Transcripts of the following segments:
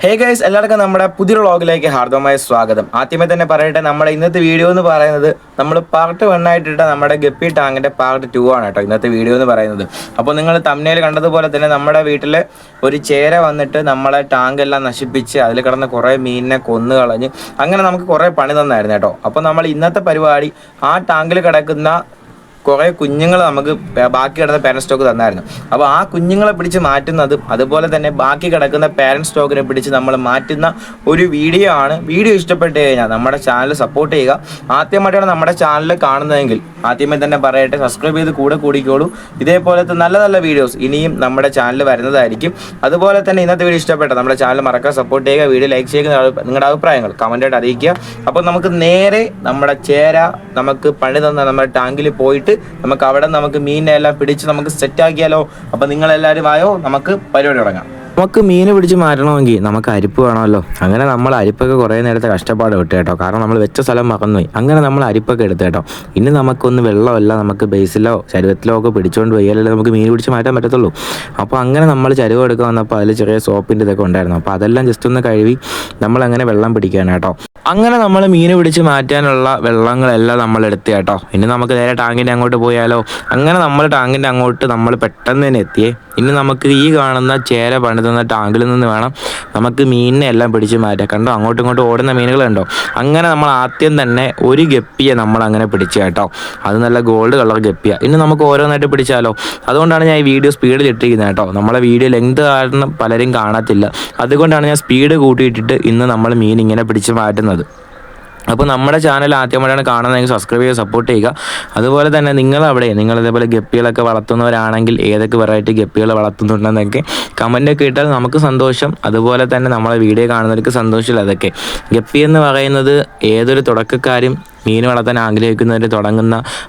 Hey guys, എല്ലാവർക്കും നമ്മുടെ പുതിയ വ്ളോഗിലേക്ക് ഹാർദവമായ സ്വാഗതം. ആദ്യമേ തന്നെ പറയട്ടെ, നമ്മുടെ ഇന്നത്തെ വീഡിയോ എന്ന് പറയുന്നത് നമ്മൾ പാർട്ട് 1 ആയിട്ടിട്ട നമ്മുടെ ഗപ്പി ടാങ്കിൻ്റെ പാർട്ട് 2 ആണ് കേട്ടോ ഇന്നത്തെ വീഡിയോ എന്ന് പറയുന്നത്. അപ്പോൾ നിങ്ങൾ തംബ്നെയിൽ കണ്ടതുപോലെ തന്നെ നമ്മുടെ വീട്ടിൽ ഒരു ചേര വന്നിട്ട് നമ്മളെ ടാങ്ക് എല്ലാം നശിപ്പിച്ച് അതിൽ കിടന്ന് കുറേ മീനിനെ കൊന്നു കളഞ്ഞ് അങ്ങനെ നമുക്ക് കുറേ പണി തന്നായിരുന്നു കേട്ടോ. അപ്പോൾ നമ്മൾ ഇന്നത്തെ പരിപാടി ആ ടാങ്കിൽ കിടക്കുന്ന കുറേ കുഞ്ഞുങ്ങൾ നമുക്ക് ബാക്കി കിടന്ന പാരന്റ് സ്റ്റോക്ക് തന്നായിരുന്നു. അപ്പോൾ ആ കുഞ്ഞുങ്ങളെ പിടിച്ച് മാറ്റുന്നതും അതുപോലെ തന്നെ ബാക്കി കിടക്കുന്ന പാരന്റ് സ്റ്റോക്കിനെ പിടിച്ച് നമ്മൾ മാറ്റുന്ന ഒരു വീഡിയോ ആണ്. വീഡിയോ ഇഷ്ടപ്പെട്ട് കഴിഞ്ഞാൽ നമ്മുടെ ചാനൽ സപ്പോർട്ട് ചെയ്യുക. ആദ്യമായിട്ടാണ് നമ്മുടെ ചാനൽ കാണുന്നതെങ്കിൽ ആദ്യമേ തന്നെ പറയട്ടെ, സബ്സ്ക്രൈബ് ചെയ്ത് കൂടിക്കോളൂ. ഇതേപോലത്തെ നല്ല നല്ല വീഡിയോസ് ഇനിയും നമ്മുടെ ചാനൽ വരുന്നതായിരിക്കും. അതുപോലെ തന്നെ ഇന്നത്തെ വീഡിയോ ഇഷ്ടപ്പെട്ട നമ്മുടെ ചാനൽ മറക്കാൻ സപ്പോർട്ട് ചെയ്യുക. വീഡിയോ ലൈക്ക് ചെയ്യുക, നിങ്ങളുടെ അഭിപ്രായങ്ങൾ കമൻറ്റായിട്ട് അറിയിക്കുക. അപ്പോൾ നമുക്ക് നേരെ നമ്മുടെ ചേര നമുക്ക് പണി തന്ന നമ്മുടെ ടാങ്കിൽ പോയിട്ട് നമുക്ക് മീനിനെ എല്ലാം പിടിച്ച് നമുക്ക് സെറ്റ് ആക്കിയാലോ. അപ്പോൾ നിങ്ങളെല്ലാവരും ആയോ, നമുക്ക് പരിപാടി തുടങ്ങാം. നമുക്ക് മീൻ പിടിച്ച് മാറ്റണമെങ്കിൽ നമുക്ക് അരിപ്പ് വേണമല്ലോ. അങ്ങനെ നമ്മൾ അരിപ്പൊക്കെ കുറേ നേരത്തെ കഷ്ടപ്പാട് വിട്ടു കേട്ടോ. കാരണം നമ്മൾ വെച്ച സ്ഥലം മറന്നുപോയി. അങ്ങനെ നമ്മൾ അരിപ്പൊക്കെ എടുത്തു കേട്ടോ. ഇനി നമുക്കൊന്ന് വെള്ളമല്ല, നമുക്ക് ബേസിലോ ചരുവത്തിലോ ഒക്കെ പിടിച്ചുകൊണ്ട് പോയാലല്ലേ നമുക്ക് മീൻ പിടിച്ച് മാറ്റാൻ പറ്റത്തുള്ളൂ. അപ്പോൾ അങ്ങനെ നമ്മൾ ചരുവം എടുക്കാൻ വന്നപ്പോൾ അതിൽ ചെറിയ സോപ്പിൻ്റെ ഇതൊക്കെ ഉണ്ടായിരുന്നു. അപ്പോൾ അതെല്ലാം ജസ്റ്റ് ഒന്ന് കഴുകി നമ്മളങ്ങനെ വെള്ളം പിടിക്കുകയാണ് കേട്ടോ. അങ്ങനെ നമ്മൾ മീൻ പിടിച്ച് മാറ്റാനുള്ള വെള്ളങ്ങളെല്ലാം നമ്മൾ എടുത്തു കേട്ടോ. ഇനി നമുക്ക് നേരെ ടാങ്കിൻ്റെ അങ്ങോട്ട് പോയാലോ. അങ്ങനെ നമ്മൾ ടാങ്കിൻ്റെ അങ്ങോട്ട് നമ്മൾ പെട്ടെന്ന് തന്നെ എത്തിയേ. ഇനി നമുക്ക് ഈ കാണുന്ന ചേര പണിതുന്ന ടാങ്കിൽ നിന്ന് വേണം നമുക്ക് മീനിനെ എല്ലാം പിടിച്ച് മാറ്റാം. കണ്ടോ, അങ്ങോട്ടും ഇങ്ങോട്ടും ഓടുന്ന മീനുകളുണ്ടോ. അങ്ങനെ നമ്മൾ ആദ്യം തന്നെ ഒരു ഗപ്പിയെ നമ്മൾ അങ്ങനെ പിടിച്ചു കേട്ടോ. അത് നല്ല ഗോൾഡ് കളർ ഗപ്പിയാണ്. ഇനി നമുക്ക് ഓരോന്നായിട്ട് പിടിച്ചാലോ. അതുകൊണ്ടാണ് ഞാൻ ഈ വീഡിയോ സ്പീഡിൽ ഇട്ടിരിക്കുന്നത് കേട്ടോ. നമ്മളെ വീഡിയോ ലെങ്ത് കാരണം പലരും കാണത്തില്ല. അതുകൊണ്ടാണ് ഞാൻ സ്പീഡ് കൂട്ടിയിട്ടിട്ട് ഇന്ന് നമ്മൾ മീൻ ഇങ്ങനെ പിടിച്ച് മാറ്റുന്നത്. അപ്പോൾ നമ്മുടെ ചാനൽ ആദ്യമായിട്ടാണ് കാണുന്നതെങ്കിൽ സബ്സ്ക്രൈബ് ചെയ്ത് സപ്പോർട്ട് ചെയ്യുക. അതുപോലെ തന്നെ നിങ്ങളിതേപോലെ ഗപ്പികളൊക്കെ വളർത്തുന്നവരാണെങ്കിൽ ഏതൊക്കെ വെറൈറ്റി ഗപ്പികൾ വളർത്തുന്നുണ്ടെന്നൊക്കെ കമൻറ്റൊക്കെ ഇട്ടാൽ നമുക്ക് സന്തോഷം. അതുപോലെ തന്നെ നമ്മളെ വീഡിയോ കാണുന്നവർക്ക് സന്തോഷമില്ല. അതൊക്കെ ഗപ്പി എന്ന് പറയുന്നത് ഏതൊരു തുടക്കക്കാരും മീൻ വളർത്താൻ ആഗ്രഹിക്കുന്നവർ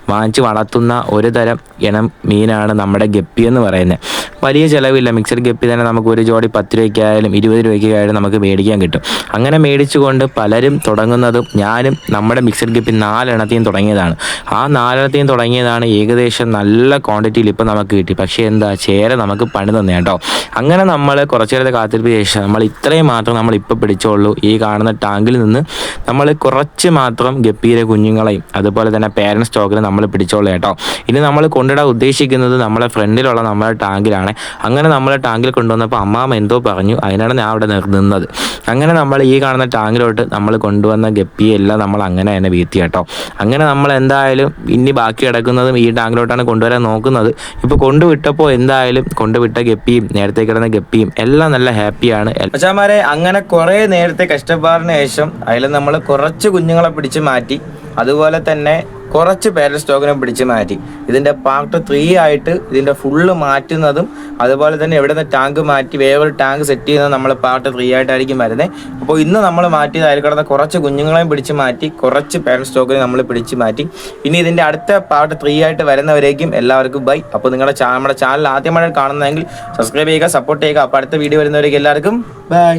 വാങ്ങിച്ച് വളർത്തുന്ന ഒരു തരം ഇനം മീനാണ് നമ്മുടെ ഗപ്പി എന്ന് പറയുന്നത്. വലിയ ചിലവില്ല. മിക്സഡ് ഗപ്പി തന്നെ നമുക്ക് ഒരു ജോഡി 10 രൂപയ്ക്കായാലും 20 രൂപയ്ക്കായാലും നമുക്ക് മേടിക്കാൻ കിട്ടും. അങ്ങനെ മേടിച്ചുകൊണ്ട് പലരും തുടങ്ങുന്നതും ഞാനും നമ്മുടെ മിക്സഡ് ഗപ്പി 4 എണ്ണത്തെയും തുടങ്ങിയതാണ്. ആ 4 എണ്ണത്തെയും തുടങ്ങിയതാണ് ഏകദേശം നല്ല ക്വാണ്ടിറ്റിയിൽ ഇപ്പോൾ നമുക്ക് കിട്ടി. പക്ഷേ ചേര നമുക്ക് പണി തന്നെ കേട്ടോ. അങ്ങനെ നമ്മൾ കുറച്ചു നേരത്തെ കാത്തിരിപ്പ് ശേഷം നമ്മൾ ഇത്രയും മാത്രം നമ്മൾ ഇപ്പോൾ പിടിച്ചോളൂ. ഈ കാണുന്ന ടാങ്കിൽ നിന്ന് നമ്മൾ കുറച്ച് മാത്രം ഗപ്പിയിലെ കുഞ്ഞുങ്ങളെയും അതുപോലെ തന്നെ പേരന്റ് സ്റ്റോക്കിൽ നമ്മൾ പിടിച്ചോളൂ കേട്ടോ. ഇനി നമ്മൾ കൊണ്ടിടാൻ ഉദ്ദേശിക്കുന്നത് നമ്മളെ ഫ്രണ്ടിലുള്ള നമ്മുടെ ടാങ്കിലാണ്. അങ്ങനെ നമ്മളെ ടാങ്കിൽ കൊണ്ടുവന്നപ്പോൾ അമ്മാമ്മ എന്തോ പറഞ്ഞു, അതിനാണ് ഞാൻ അവിടെ നിന്നത്. അങ്ങനെ നമ്മൾ ഈ കാണുന്ന ടാങ്കിലോട്ട് നമ്മൾ കൊണ്ടുവന്ന ഗപ്പിയെല്ലാം നമ്മൾ അങ്ങനെ തന്നെ വീഴ്ത്തി കേട്ടോ. അങ്ങനെ നമ്മൾ എന്തായാലും ഇനി ബാക്കി കിടക്കുന്നതും ഈ ടാങ്കിലോട്ടാണ് കൊണ്ടുവരാൻ നോക്കുന്നത്. ഇപ്പോൾ കൊണ്ടുവിട്ടപ്പോൾ എന്തായാലും കൊണ്ടുവിട്ട ഗപ്പിയും നേരത്തെ കിടന്ന ഗപ്പിയും എല്ലാം നല്ല ഹാപ്പിയാണ്. അച്ഛാമാരെ, അങ്ങനെ കുറേ നേരത്തെ കഷ്ടപ്പാടിന് ശേഷം അതിൽ നമ്മൾ കുറച്ച് കുഞ്ഞുങ്ങളെ പിടിച്ച് മാറ്റി. അതുപോലെ തന്നെ കുറച്ച് പേരന്റ് സ്റ്റോക്കിനെ പിടിച്ച് മാറ്റി. ഇതിൻ്റെ പാർട്ട് 3 ആയിട്ട് ഇതിൻ്റെ ഫുള്ള് മാറ്റുന്നതും അതുപോലെ തന്നെ എവിടെ നിന്ന് ടാങ്ക് മാറ്റി വേറൊരു ടാങ്ക് സെറ്റ് ചെയ്യുന്നത് നമ്മൾ പാർട്ട് 3 ആയിട്ടായിരിക്കും വരുന്നത്. അപ്പോൾ ഇന്ന് നമ്മൾ മാറ്റിയത് അതിൽ കിടന്ന കുറച്ച് കുഞ്ഞുങ്ങളെയും പിടിച്ച് മാറ്റി, കുറച്ച് പേരന്റ് സ്റ്റോക്കിനെ നമ്മൾ പിടിച്ച് മാറ്റി. ഇനി ഇതിൻ്റെ അടുത്ത പാർട്ട് 3 ആയിട്ട് വരുന്നവരേക്കും എല്ലാവർക്കും ബൈ. അപ്പോൾ നമ്മുടെ ചാനൽ ആദ്യമായിട്ട് കാണുന്നതെങ്കിൽ സബ്സ്ക്രൈബ് ചെയ്യുക, സപ്പോർട്ട് ചെയ്യുക. അപ്പോൾ അടുത്ത വീഡിയോ വരുന്നവരേക്കും എല്ലാവർക്കും ബൈ.